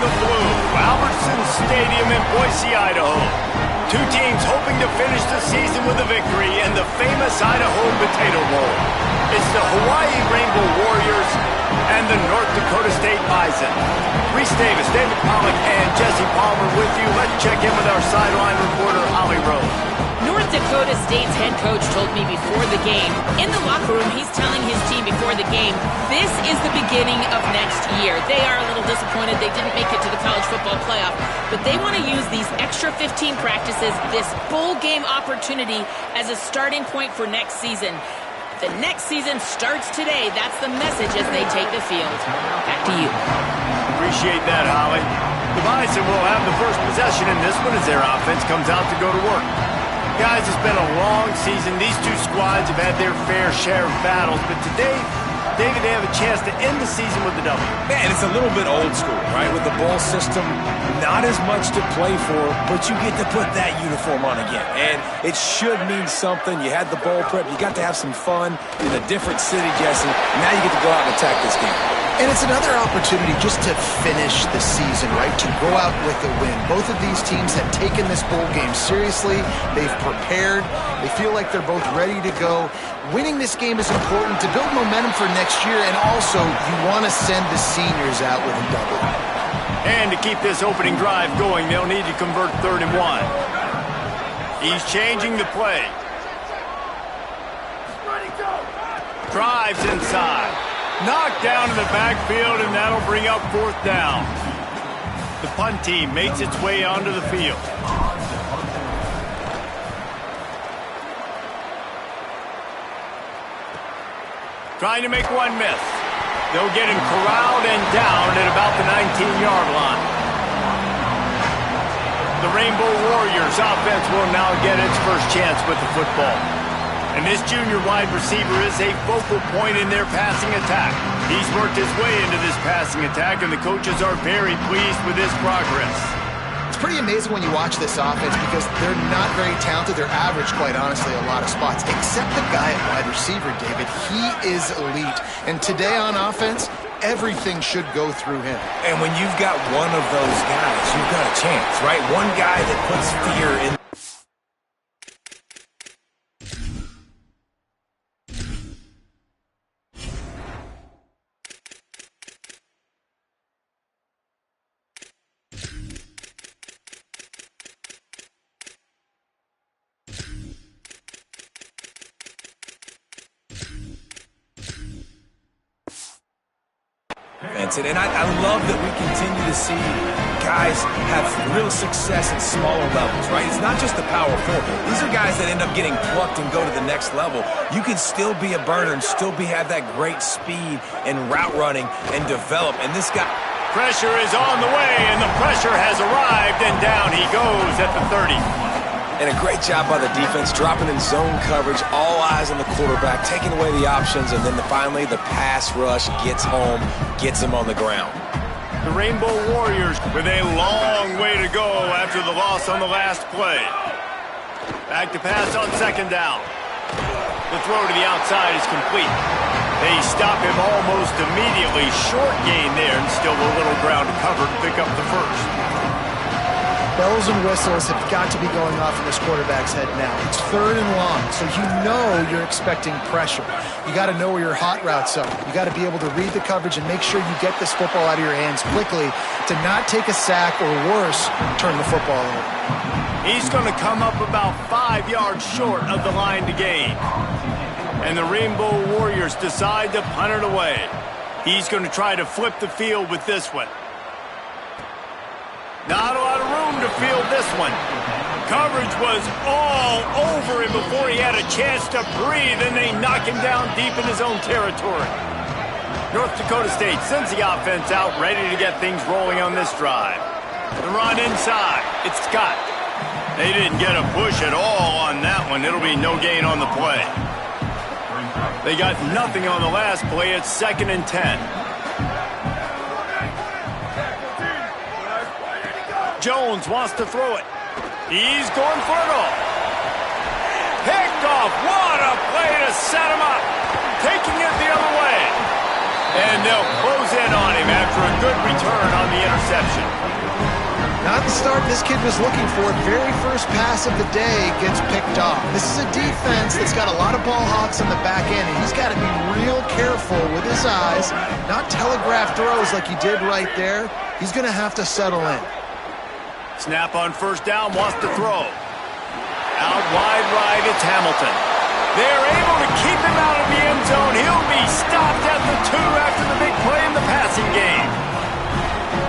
the blue, Albertson Stadium in Boise, Idaho. Two teams hoping to finish the season with a victory in the famous Idaho Potato Bowl. It's the Hawaii Rainbow Warriors and the North Dakota State Bison. Reese Davis, David Pollack, and Jesse Palmer with you. Let's check in with our sideline reporter, Holly Rose. North Dakota State's head coach told me before the game, in the locker room, he's telling his team before the game, this is the beginning of next year. They are a little disappointed they didn't make it to the college football playoff, but they want to use these extra 15 practices, this bowl game opportunity, as a starting point for next season. The next season starts today. That's the message as they take the field. Back to you. Appreciate that, Holly. The Bison will have the first possession in this one as their offense comes out to go to work. Guys, it's been a long season. These two squads have had their fair share of battles, but today, David, they have a chance to end the season with a W. Man, it's a little bit old school, right? With the bowl system, not as much to play for, but you get to put that uniform on again. And it should mean something. You had the bowl prep. You got to have some fun in a different city, Jesse. Now you get to go out and attack this game. And it's another opportunity just to finish the season, right? To go out with a win. Both of these teams have taken this bowl game seriously. They've prepared. They feel like they're both ready to go. Winning this game is important to build momentum for next year, and also you want to send the seniors out with a W. And to keep this opening drive going, they'll need to convert 3rd and 1. He's changing the play. Drives inside. Knocked down in the backfield, and that'll bring up 4th down. The punt team makes its way onto the field. Trying to make one miss. They'll get him corralled and down at about the 19-yard line. The Rainbow Warriors offense will now get its first chance with the football. And this junior wide receiver is a focal point in their passing attack. He's worked his way into this passing attack, and the coaches are very pleased with his progress. It's pretty amazing when you watch this offense because they're not very talented. They're average, quite honestly, a lot of spots, except the guy at wide receiver, David. He is elite. And today on offense, everything should go through him. And when you've got one of those guys, you've got a chance, right? One guy that puts fear in. And I love that we continue to see guys have real success at smaller levels, right? It's not just the power four. These are guys that end up getting plucked and go to the next level. You can still be a burner and still have that great speed and route running and develop. And this guy... Pressure is on the way, and the pressure has arrived, and down he goes at the 30. And a great job by the defense, dropping in zone coverage, all eyes on the quarterback, taking away the options, and then finally the pass rush gets home, gets him on the ground. The Rainbow Warriors with a long way to go after the loss on the last play. Back to pass on 2nd down. The throw to the outside is complete. They stop him almost immediately. Short gain there, and still a little ground to cover to pick up the first. Bells and whistles have got to be going off in this quarterback's head now. It's 3rd and long, so you know you're expecting pressure. You got to know where your hot routes are. You got to be able to read the coverage and make sure you get this football out of your hands quickly to not take a sack or worse, turn the football over. He's going to come up about 5 yards short of the line to gain. And the Rainbow Warriors decide to punt it away. He's going to try to flip the field with this one. Not a lot of room to field this one. Coverage was all over him before he had a chance to breathe, and they knock him down deep in his own territory. North Dakota State sends the offense out, ready to get things rolling on this drive. The run inside. It's Scott. They didn't get a push at all on that one. It'll be no gain on the play. They got nothing on the last play. It's 2nd and 10. Jones wants to throw it. He's going for it all. Picked off. What a play to set him up. Taking it the other way. And they'll close in on him after a good return on the interception. interception. Not the start this kid was looking for. Very first pass of the day gets picked off. This is a defense that's got a lot of ball hawks on the back end, and he's got to be real careful with his eyes, not telegraph throws like he did right there. He's going to have to settle in. Snap on first down, wants to throw. Out wide right, it's Hamilton. They're able to keep him out of the end zone. He'll be stopped at the 2 after the big play in the passing game.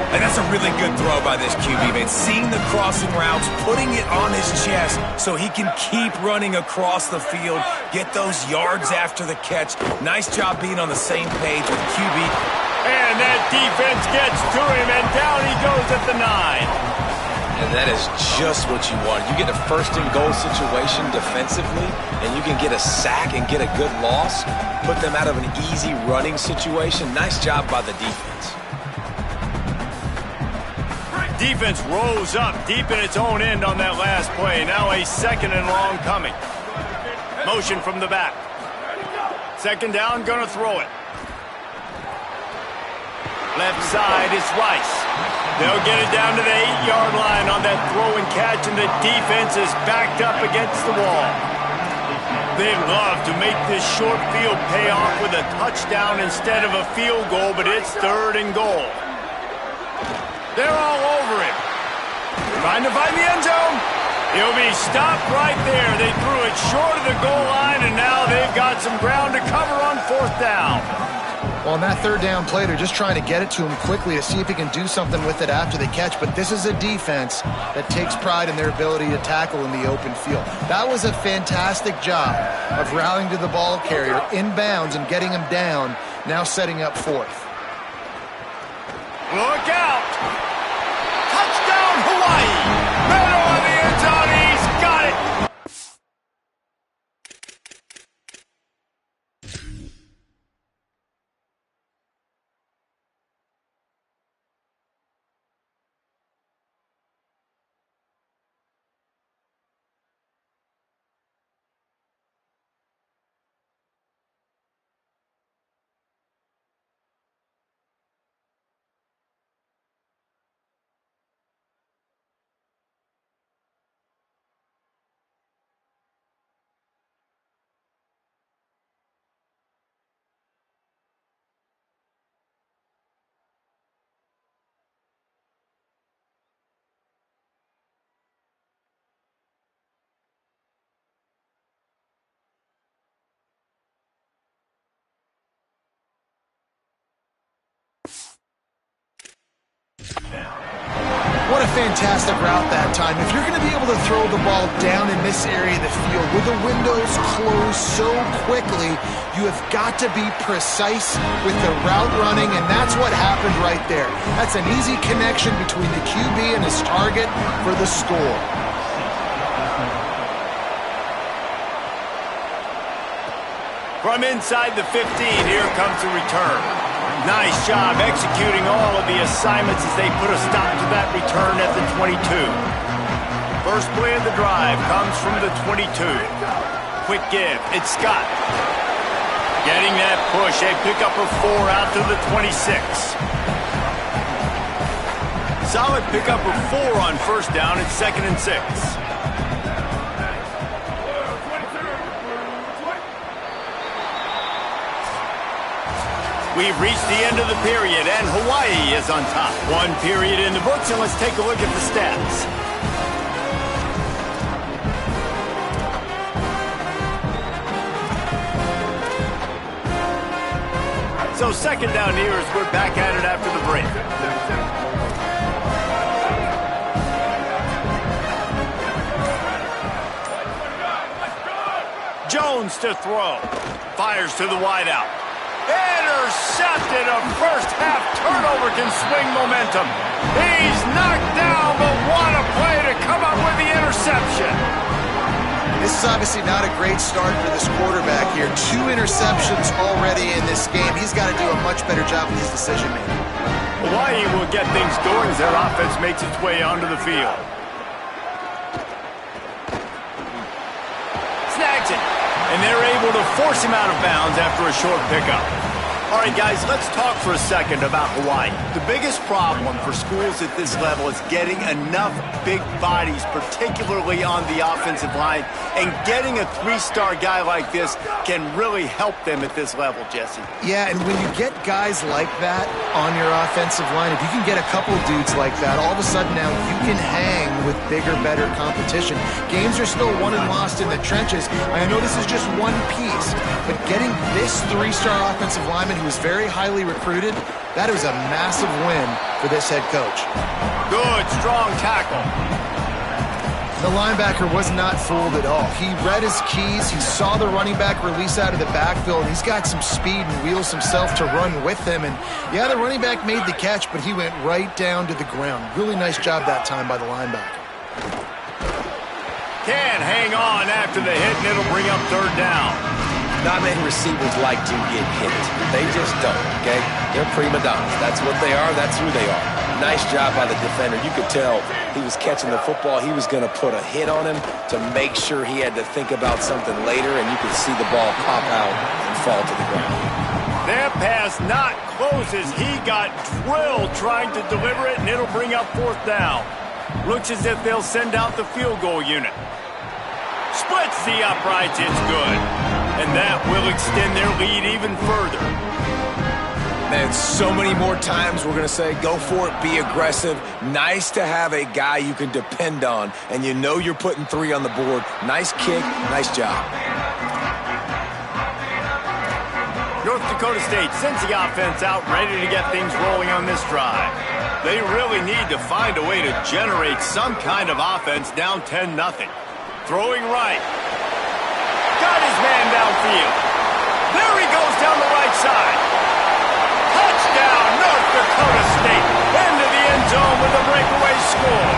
And that's a really good throw by this QB, man. Seeing the crossing routes, putting it on his chest so he can keep running across the field, get those yards after the catch. Nice job being on the same page with QB. And that defense gets to him, and down he goes at the 9. And that is just what you want. You get a first-and-goal situation defensively, and you can get a sack and get a good loss, put them out of an easy running situation. Nice job by the defense. Defense rose up deep in its own end on that last play. Now a 2nd and long coming. Motion from the back. 2nd down, gonna throw it. Left side is Rice. They'll get it down to the 8-yard line on that throw and catch, and the defense is backed up against the wall. They'd love to make this short field pay off with a touchdown instead of a field goal, but it's 3rd and goal. They're all over him. Trying to find the end zone. He'll be stopped right there. They threw it short of the goal line, and now they've got some ground to cover on 4th down. Well, on that 3rd down play, they're just trying to get it to him quickly to see if he can do something with it after the catch. But this is a defense that takes pride in their ability to tackle in the open field. That was a fantastic job of rallying to the ball carrier inbounds and getting him down, now setting up 4th. Look out! Touchdown, Hawaii! Middle of the end zone, he's got it! What a fantastic route that time. If you're going to be able to throw the ball down in this area of the field with the windows closed so quickly, you have got to be precise with the route running, and that's what happened right there. That's an easy connection between the QB and his target for the score. From inside the 15, here comes the return. Nice job executing all of the assignments as they put a stop to that return at the 22. First play of the drive comes from the 22. Quick give, it's Scott. Getting that push, a pickup of 4 out to the 26. Solid pickup of 4 on first down. It's 2nd and 6. We've reached the end of the period, and Hawaii is on top. 1 period in the books, and let's take a look at the stats. So 2nd down here as we're back at it after the break. Jones to throw. Fires to the wideout. Intercepted. A first-half turnover can swing momentum. He's knocked down, but what a play to come up with the interception. This is obviously not a great start for this quarterback here. 2 interceptions already in this game. He's got to do a much better job with his decision-making. Hawaii will get things going as their offense makes its way onto the field. Snags it. And they're able to force him out of bounds after a short pickup. All right, guys, let's talk for a second about Hawaii. The biggest problem for schools at this level is getting enough big bodies, particularly on the offensive line, and getting a three-star guy like this can really help them at this level, Jesse. Yeah, and when you get guys like that on your offensive line, if you can get a couple dudes like that, all of a sudden now you can hang with bigger, better competition. Games are still won and lost in the trenches. I know this is just one piece, but getting this three-star offensive lineman who is very highly recruited, that is a massive win for this head coach. Good, strong tackle. The linebacker was not fooled at all. He read his keys. He saw the running back release out of the backfield. He's got some speed and wheels himself to run with him. And yeah, the running back made the catch, but he went right down to the ground. Really nice job that time by the linebacker. Can't hang on after the hit, and it'll bring up third down. Not many receivers like to get hit. They just don't, okay? They're prima donnas. That's what they are. That's who they are. Nice job by the defender. You could tell he was catching the football. He was going to put a hit on him to make sure he had to think about something later, and you could see the ball pop out and fall to the ground. That pass not close as he got drilled trying to deliver it, and it'll bring up fourth down. Looks as if they'll send out the field goal unit. Splits the uprights. It's good. And that will extend their lead even further. Man, so many more times we're going to say, go for it, be aggressive. Nice to have a guy you can depend on, and you know you're putting 3 on the board. Nice kick, nice job. North Dakota State sends the offense out, ready to get things rolling on this drive. They really need to find a way to generate some kind of offense down 10-0. Throwing right. Got his man downfield. There he goes down the right side. Touchdown, North Dakota State. Into the end zone with a breakaway score.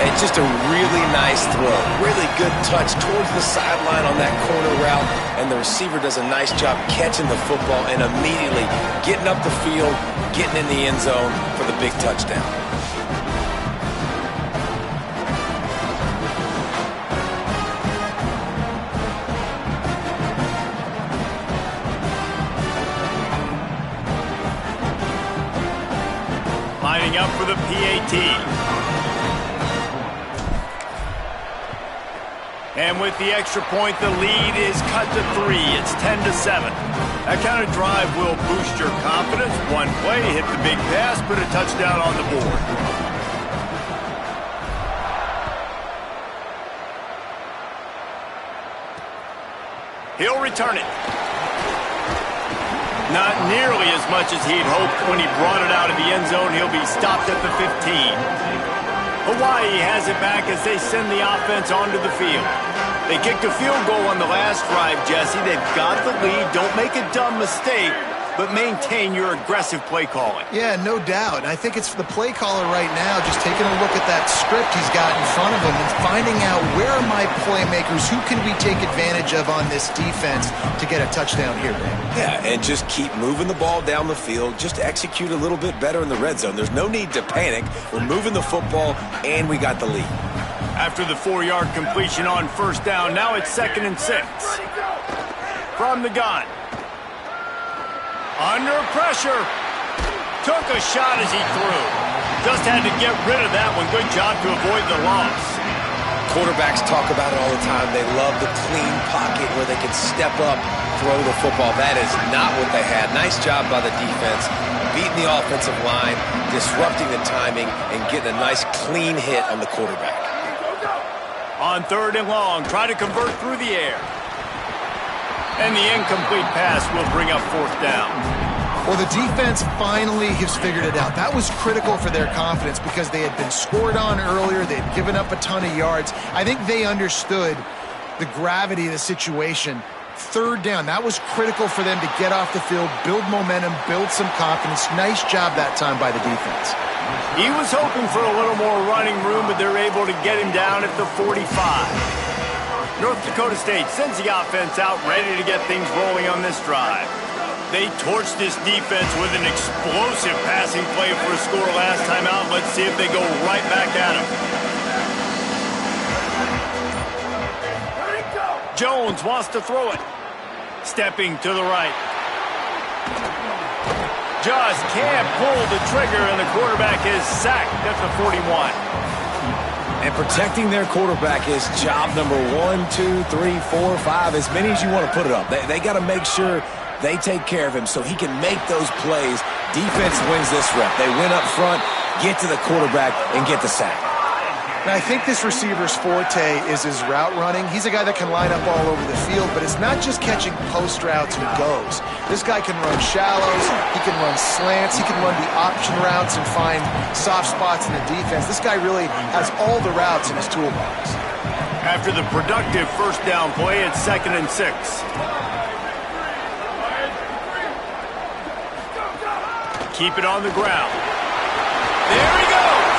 And just a really nice throw. Really good touch towards the sideline on that corner route. And the receiver does a nice job catching the football and immediately getting up the field, getting in the end zone for the big touchdown. Lining up for the PAT. And with the extra point, the lead is cut to 3. It's 10-7. That kind of drive will boost your confidence. One play, hit the big pass, put a touchdown on the board. He'll return it. Not nearly as much as he'd hoped when he brought it out of the end zone. He'll be stopped at the 15. Hawaii has it back as they send the offense onto the field. They kicked a field goal on the last drive, Jesse. They've got the lead. Don't make a dumb mistake, but maintain your aggressive play calling. Yeah, no doubt. I think it's for the play caller right now, just taking a look at that script he's got in front of him and finding out where are my playmakers, who can we take advantage of on this defense to get a touchdown here, man. Yeah, and just keep moving the ball down the field. Just execute a little bit better in the red zone. There's no need to panic. We're moving the football, and we got the lead. After the 4-yard completion on first down, now it's 2nd and 6. From the gun. Under pressure. Took a shot as he threw. Just had to get rid of that one. Good job to avoid the loss. Quarterbacks talk about it all the time. They love the clean pocket where they can step up, throw the football. That is not what they had. Nice job by the defense, beating the offensive line, disrupting the timing, and getting a nice clean hit on the quarterback. On 3rd and long, try to convert through the air. And the incomplete pass will bring up 4th down. Well, the defense finally has figured it out. That was critical for their confidence because they had been scored on earlier. They had given up a ton of yards. I think they understood the gravity of the situation. 3rd down, that was critical for them to get off the field, build momentum, build some confidence. Nice job that time by the defense. He was hoping for a little more running room, but they're able to get him down at the 45. North Dakota State sends the offense out, ready to get things rolling on this drive. They torched this defense with an explosive passing play for a score last time out. Let's see if they go right back at him. Jones wants to throw it. Stepping to the right. Just can't pull the trigger, and the quarterback is sacked at the 41. And protecting their quarterback is job number 1, 2, 3, 4, 5, as many as you want to put it up. They got to make sure they take care of him so he can make those plays. Defense wins this rep. They win up front, get to the quarterback, and get the sack. Now, I think this receiver's forte is his route running. He's a guy that can line up all over the field, but it's not just catching post routes and goes. This guy can run shallows, he can run slants, he can run the option routes and find soft spots in the defense. This guy really has all the routes in his toolbox. After the productive first down play, it's 2nd and 6. Keep it on the ground. There he goes!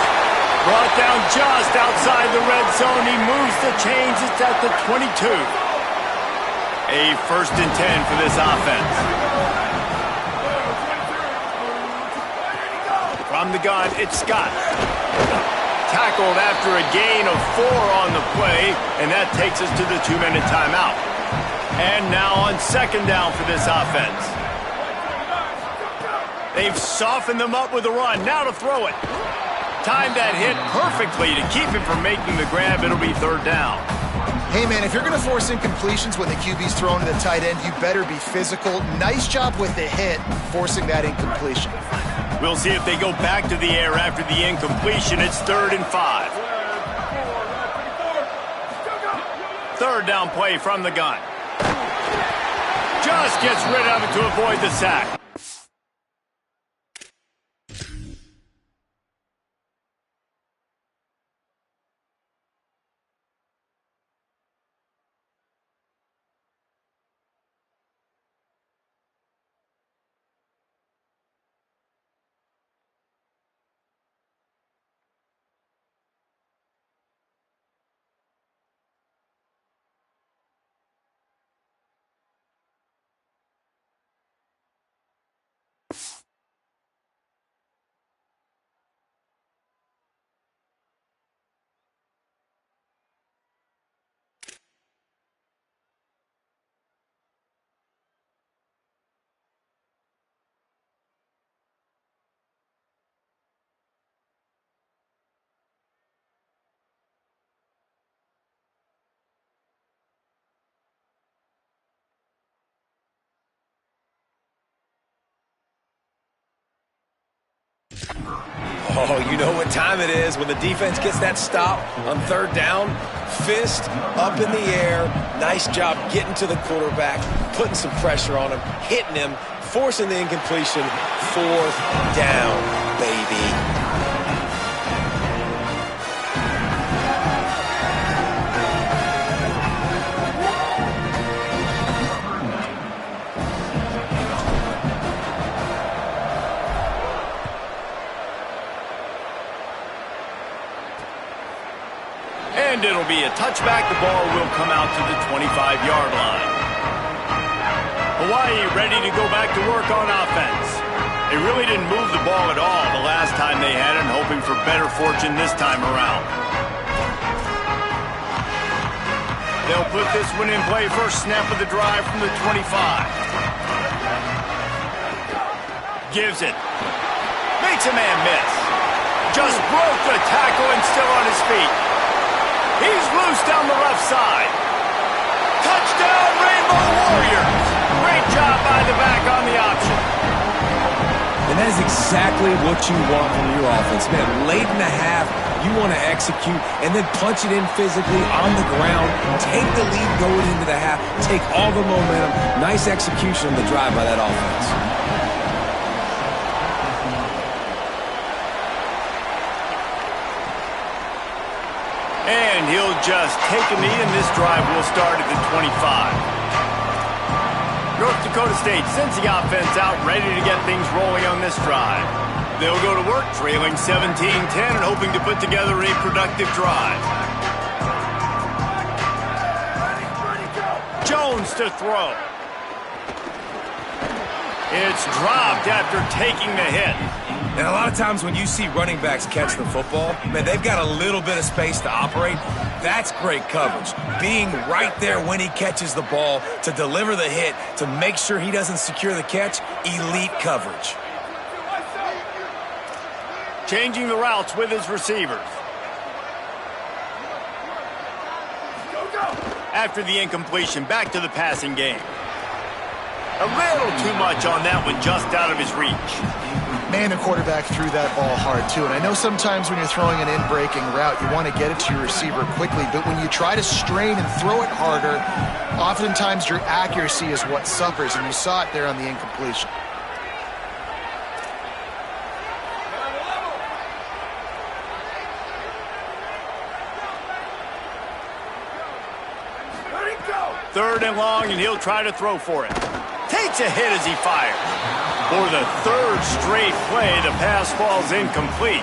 Brought down just outside the red zone. He moves the chains. It's at the 22. A 1st and 10 for this offense. From the gun, it's Scott. Tackled after a gain of 4 on the play, and that takes us to the 2-minute timeout. And now on 2nd down for this offense. They've softened them up with a run. Now to throw it. Timed that hit perfectly to keep him from making the grab. It'll be 3rd down. Hey, man, if you're going to force incompletions when the QB's thrown to the tight end, you better be physical. Nice job with the hit, forcing that incompletion. We'll see if they go back to the air after the incompletion. It's 3rd and 5. 3rd down play from the gun. Just gets rid of it to avoid the sack. Oh, you know what time it is when the defense gets that stop on 3rd down. Fist up in the air. Nice job getting to the quarterback, putting some pressure on him, hitting him, forcing the incompletion. 4th down, baby. And it'll be a touchback. The ball will come out to the 25-yard line. Hawaii ready to go back to work on offense. They really didn't move the ball at all the last time they had it, hoping for better fortune this time around. They'll put this one in play. First snap of the drive from the 25. Gives it. Makes a man miss. Just broke the tackle and still on his feet. He's loose down the left side. Touchdown, Rainbow Warriors. Great job by the back on the option. And that is exactly what you want from your offense, man. Late in the half, you want to execute and then punch it in physically on the ground. Take the lead going into the half. Take all the momentum. Nice execution on the drive by that offense. And he'll just take a knee, and this drive will start at the 25. North Dakota State sends the offense out, ready to get things rolling on this drive. They'll go to work, trailing 17-10 and hoping to put together a productive drive. Jones to throw. It's dropped after taking the hit. And a lot of times when you see running backs catch the football, man, they've got a little bit of space to operate. That's great coverage. Being right there when he catches the ball to deliver the hit, to make sure he doesn't secure the catch, elite coverage. Changing the routes with his receivers. After the incompletion, back to the passing game. A little too much on that one, just out of his reach. Man, the quarterback threw that ball hard, too. And I know sometimes when you're throwing an in-breaking route, you want to get it to your receiver quickly. But when you try to strain and throw it harder, oftentimes your accuracy is what suffers. And you saw it there on the incompletion. Third and long, and he'll try to throw for it. Takes a hit as he fires. For the third straight play, the pass falls incomplete.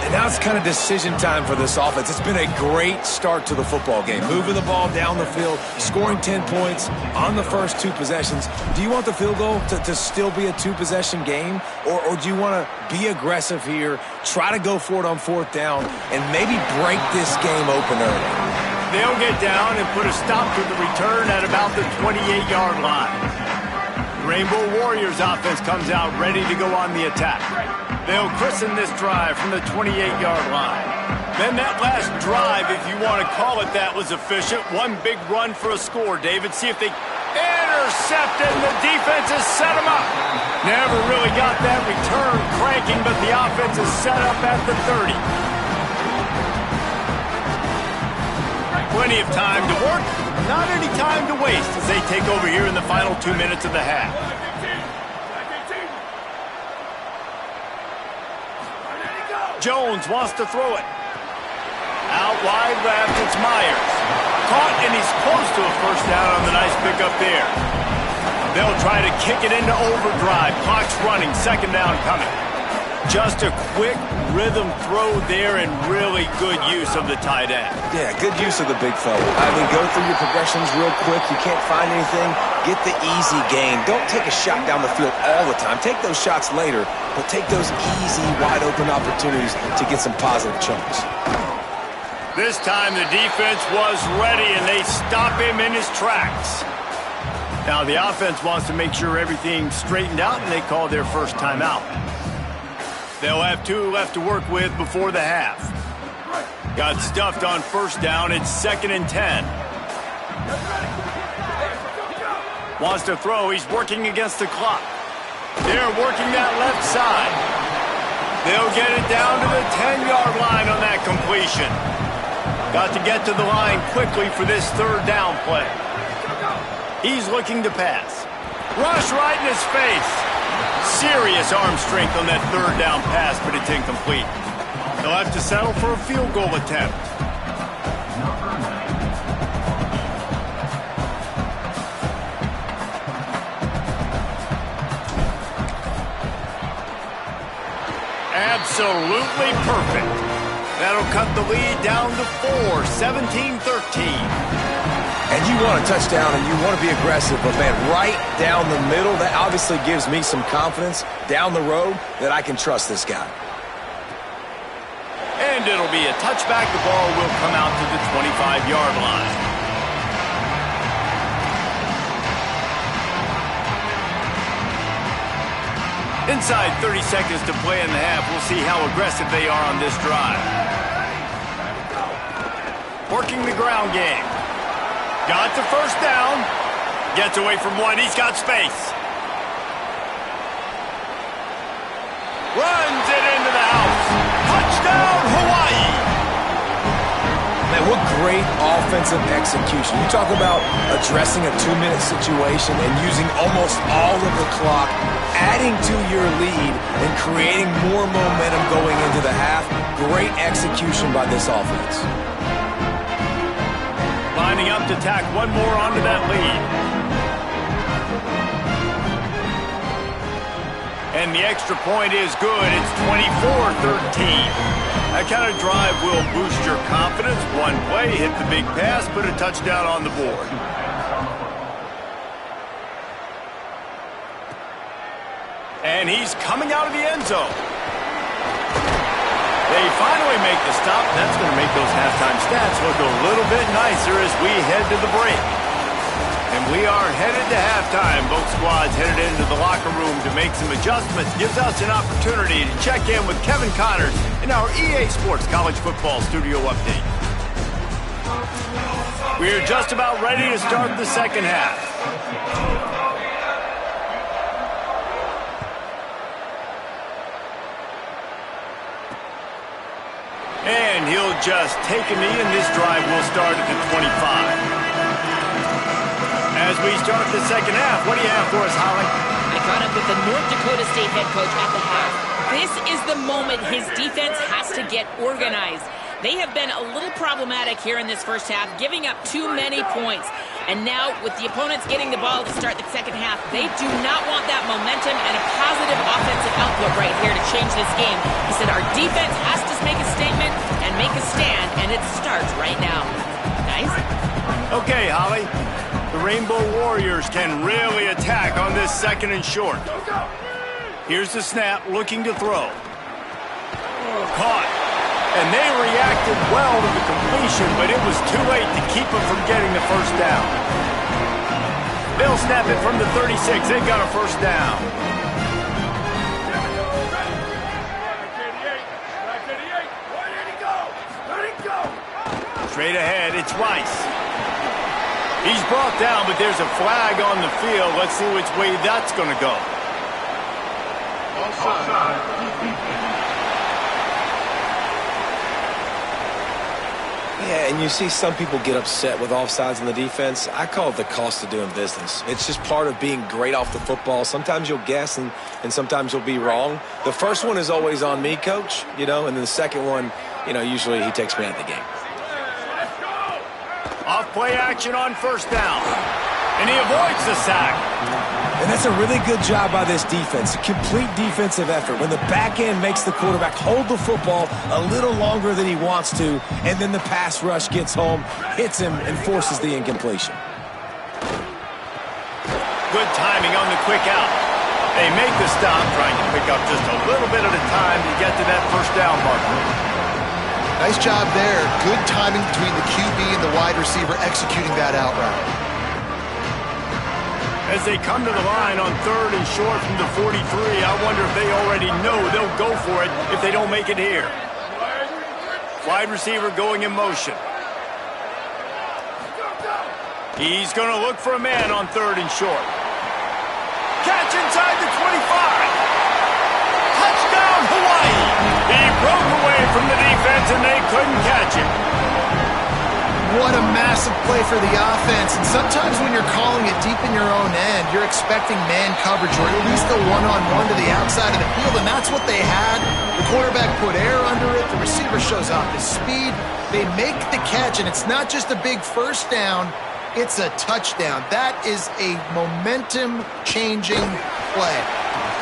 And now it's kind of decision time for this offense. It's been a great start to the football game. Moving the ball down the field, scoring 10 points on the first 2 possessions. Do you want the field goal to still be a 2-possession game? Or do you want to be aggressive here, try to go for it on 4th down, and maybe break this game open early? They'll get down and put a stop to the return at about the 28-yard line. Rainbow Warriors offense comes out ready to go on the attack. They'll christen this drive from the 28-yard line. Then that last drive, if you want to call it that, was efficient. One big run for a score, David. See if they intercept it, and the defense has set them up. Never really got that return cranking, but the offense is set up at the 30. Plenty of time to work, not any time to waste as they take over here in the final 2 minutes of the half. Jones wants to throw it. Out wide left, it's Myers. Caught, and he's close to a first down on the nice pickup there. They'll try to kick it into overdrive. Clock's running, 2nd down coming. Just a quick rhythm throw there and really good use of the tight end. Yeah, good use of the big fella. I mean, go through your progressions real quick. You can't find anything, get the easy gain. Don't take a shot down the field all the time. Take those shots later, but take those easy, wide-open opportunities to get some positive chunks. This time the defense was ready, and they stop him in his tracks. Now the offense wants to make sure everything's straightened out, and they call their first timeout. They'll have 2 left to work with before the half. Got stuffed on first down. It's 2nd and 10. Wants to throw. He's working against the clock. They're working that left side. They'll get it down to the 10-yard line on that completion. Got to get to the line quickly for this 3rd down play. He's looking to pass. Rush right in his face. Serious arm strength on that 3rd down pass, but it's incomplete. They'll have to settle for a field goal attempt. Absolutely perfect. That'll cut the lead down to 4, 17-13. And you want a touchdown and you want to be aggressive, but man, right down the middle, that obviously gives me some confidence down the road that I can trust this guy. And it'll be a touchback. The ball will come out to the 25-yard line. Inside 30 seconds to play in the half. We'll see how aggressive they are on this drive. Working the ground game. Got the first down. Gets away from one. He's got space. Runs it into the house. Touchdown, Hawaii. Man, what great offensive execution. You talk about addressing a 2-minute situation and using almost all of the clock, adding to your lead and creating more momentum going into the half. Great execution by this offense. Lining up to tack one more onto that lead. And the extra point is good. It's 24-13. That kind of drive will boost your confidence. One play, hit the big pass, put a touchdown on the board. And he's coming out of the end zone. They finally make the stop. That's going to make those halftime stats look a little bit nicer as we head to the break. And we are headed to halftime. Both squads headed into the locker room to make some adjustments. Gives us an opportunity to check in with Kevin Connors in our EA Sports College Football Studio Update. We're just about ready to start the second half. And he'll just take a knee, and this drive will start at the 25. As we start the second half, what do you have for us, Holly? I caught up with the North Dakota State head coach at the half. This is the moment his defense has to get organized. They have been a little problematic here in this first half, giving up too many points. And now, with the opponents getting the ball to start the second half, they do not want that momentum and a positive offensive output right here to change this game. He said our defense has to make a statement and make a stand, and it starts right now. Guys? Okay, Holly. The Rainbow Warriors can really attack on this second and short. Here's the snap, looking to throw. Caught. And they reacted well to the completion, but it was too late to keep them from getting the first down. They'll snap it from the 36. They've got a first down. Straight ahead, it's Rice. He's brought down, but there's a flag on the field. Let's see which way that's going to go. Yeah, and you see some people get upset with offsides in the defense. I call it the cost of doing business. It's just part of being great off the football. Sometimes you'll guess, and sometimes you'll be wrong. The first one is always on me, Coach, and then the second one, usually he takes me out of the game. Off play action on first down. And he avoids the sack. And that's a really good job by this defense. A complete defensive effort. When the back end makes the quarterback hold the football a little longer than he wants to, and then the pass rush gets home, hits him, and forces the incompletion. Good timing on the quick out. They make the stop, trying to pick up just a little bit at a time to get to that first down marker. Nice job there. Good timing between the QB and the wide receiver executing that out route. As they come to the line on third and short from the 43, I wonder if they already know they'll go for it if they don't make it here. Wide receiver going in motion. He's going to look for a man on third and short. Catch inside the 25. Touchdown, Hawaii. He broke away from the defense and they couldn't catch him. What a massive play for the offense. And sometimes when you're calling it deep in your own end, you're expecting man coverage or at least a one-on-one to the outside of the field, and that's what they had. The quarterback put air under it. The receiver shows off his speed. They make the catch, and it's not just a big first down. It's a touchdown. That is a momentum-changing play.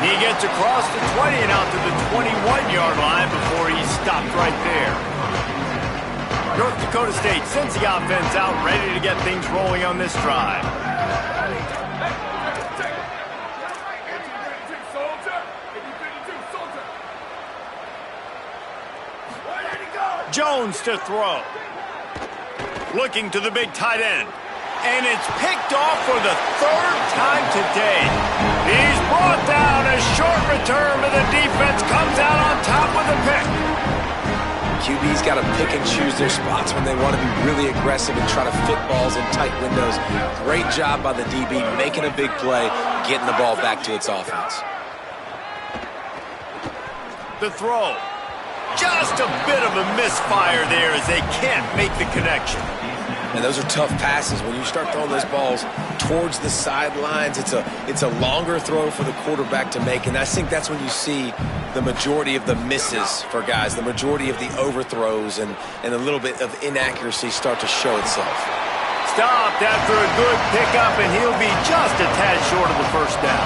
He gets across the 20 and out to the 21-yard line before he's stopped right there. North Dakota State sends the offense out, ready to get things rolling on this drive. Jones to throw. Looking to the big tight end. And it's picked off for the third time today. He's brought down. A short return, but the defense comes out on top with a pick. QB's got to pick and choose their spots when they want to be really aggressive and try to fit balls in tight windows. Great job by the DB making a big play, getting the ball back to its offense. The throw. Just a bit of a misfire there as they can't make the connection. And those are tough passes. When you start throwing those balls towards the sidelines, it's a longer throw for the quarterback to make. And I think that's when you see the majority of the misses for guys, the majority of the overthrows and a little bit of inaccuracy start to show itself. Stopped after a good pickup, and he'll be just a tad short of the first down.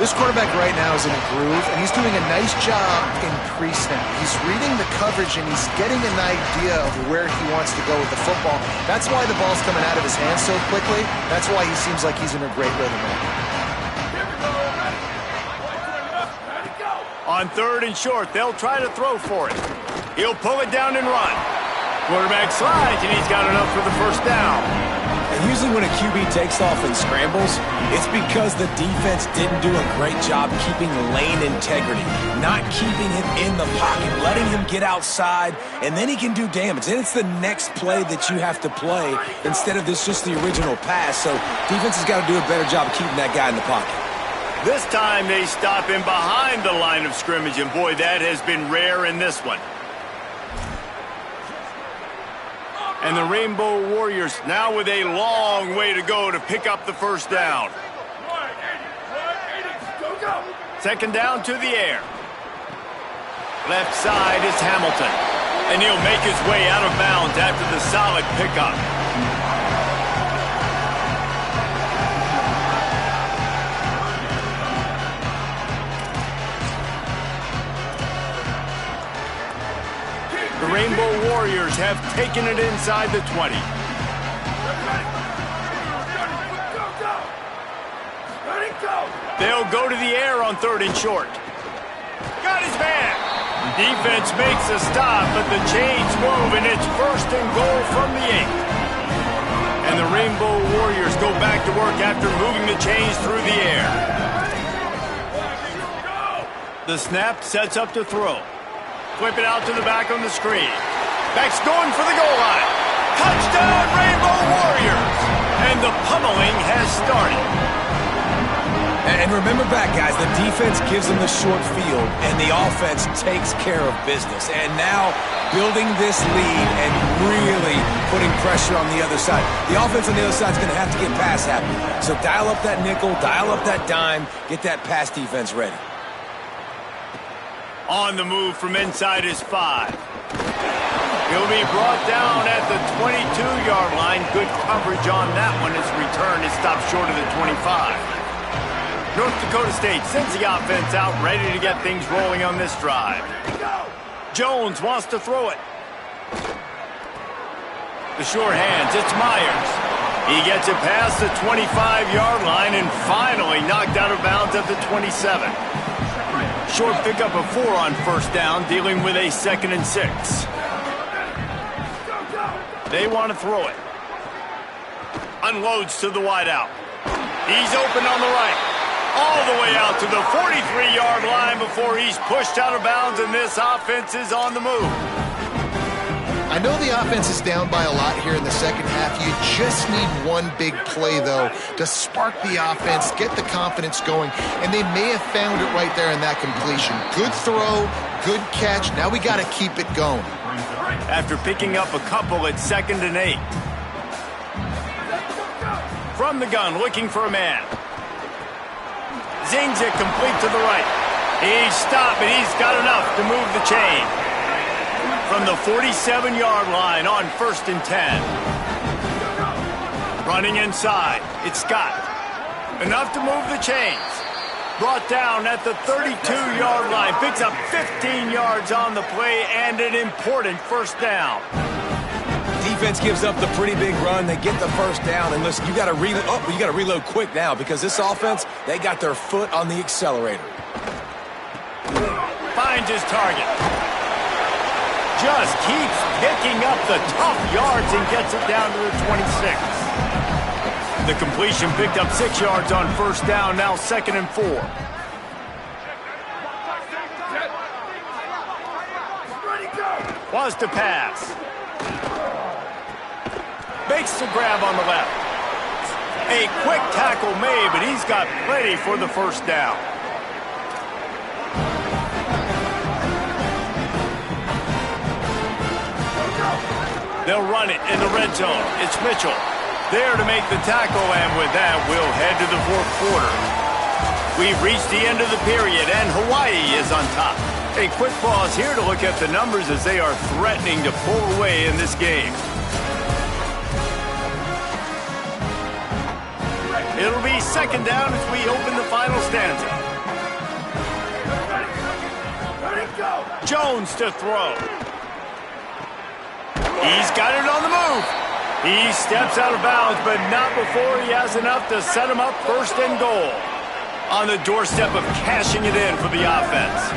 This quarterback right now is in a groove, and he's doing a nice job in pre-snap. He's reading the coverage, and he's getting an idea of where he wants to go with the football. That's why the ball's coming out of his hands so quickly. That's why he seems like he's in a great rhythm right now. On third and short, they'll try to throw for it. He'll pull it down and run. Quarterback slides, and he's got enough for the first down. And Usually when a QB takes off and scrambles, it's because the defense didn't do a great job keeping lane integrity, not keeping him in the pocket, letting him get outside, and then he can do damage. Then it's the next play that you have to play instead of this just the original pass. So defense has got to do a better job of keeping that guy in the pocket. This time they stop him behind the line of scrimmage, and boy, that has been rare in this one. And the Rainbow Warriors now with a long way to go to pick up the first down. Second down to the air. Left side is Hamilton. And he'll make his way out of bounds after the solid pickup. The Rainbow Warriors have taken it inside the 20. They'll go to the air on 3rd and short. Got his man. Defense makes a stop, but the chains move, and it's 1st and goal from the 8. And the Rainbow Warriors go back to work after moving the chains through the air. The snap sets up to throw. Flip it out to the back on the screen. Back's going for the goal line. Touchdown, Rainbow Warriors! And the pummeling has started. And remember back, guys, the defense gives them the short field, and the offense takes care of business. And now building this lead and really putting pressure on the other side. The offense on the other side is going to have to get pass happy. So dial up that nickel, dial up that dime, get that pass defense ready. On the move from inside his 5. He'll be brought down at the 22-yard line. Good coverage on that one. His return is stopped short of the 25. North Dakota State sends the offense out, ready to get things rolling on this drive. Jones wants to throw it. The short hands, it's Myers. He gets it past the 25-yard line and finally knocked out of bounds at the 27. Short pickup of 4 on 1st down, dealing with a 2nd and 6. They want to throw it. Unloads to the wideout. He's open on the right. All the way out to the 43-yard line before he's pushed out of bounds, and this offense is on the move. I know the offense is down by a lot here in the second half. You just need one big play, though, to spark the offense, get the confidence going, and they may have found it right there in that completion. Good throw, good catch. Now we got to keep it going. After picking up a couple at 2nd and 8. From the gun, looking for a man. Zings it complete to the right. He's stopped, and he's got enough to move the chain. From the 47-yard line on 1st and 10. Running inside, it's Scott. Enough to move the chains. Brought down at the 32-yard line. Picks up 15 yards on the play and an important 1st down. Defense gives up the pretty big run. They get the 1st down, and listen, you got to reload. Oh, you got to reload quick now because this offense, they got their foot on the accelerator. Finds his target. Just keeps picking up the tough yards and gets it down to the 26. The completion picked up 6 yards on 1st down. Now 2nd and 4. Wants to pass. Makes the grab on the left. A quick tackle made, but he's got plenty for the 1st down. They'll run it in the red zone. It's Mitchell there to make the tackle, and with that, we'll head to the 4th quarter. We've reached the end of the period, and Hawaii is on top. A quick pause here to look at the numbers as they are threatening to pull away in this game. It'll be 2nd down as we open the final stanza. Jones to throw. He's got it on the move. He steps out of bounds, but not before he has enough to set him up 1st and goal. On the doorstep of cashing it in for the offense.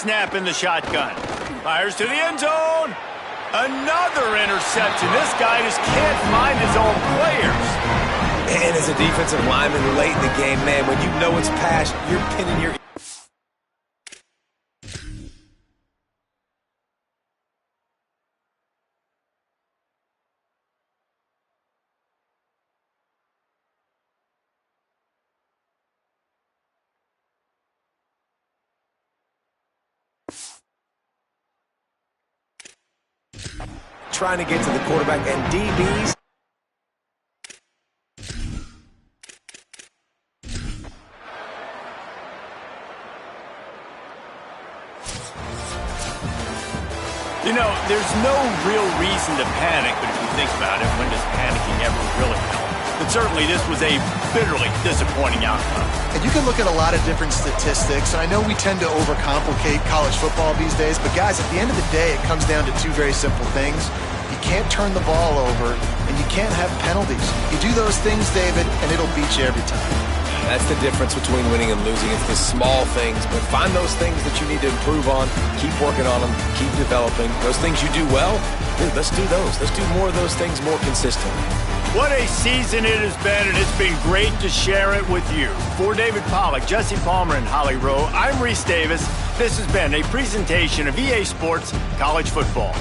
snap in the shotgun. Fires to the end zone. Another interception. This guy just can't find his own players. And as a defensive lineman late in the game, man, when you know it's past, you're pinning your... trying to get to the quarterback, and DBs. You know, there's no real reason to panic, but if you think about it, when does panicking ever really help? But certainly this was a bitterly disappointing outcome. And you can look at a lot of different statistics, and I know we tend to overcomplicate college football these days, but guys, at the end of the day, it comes down to two very simple things. You can't turn the ball over, and you can't have penalties. You do those things, David, and it'll beat you every time. That's the difference between winning and losing. It's the small things, but find those things that you need to improve on. Keep working on them. Keep developing. Those things you do well, dude, let's do those. Let's do more of those things more consistently. What a season it has been, and it's been great to share it with you. For David Pollack, Jesse Palmer, and Holly Rowe, I'm Reese Davis. This has been a presentation of EA Sports College Football.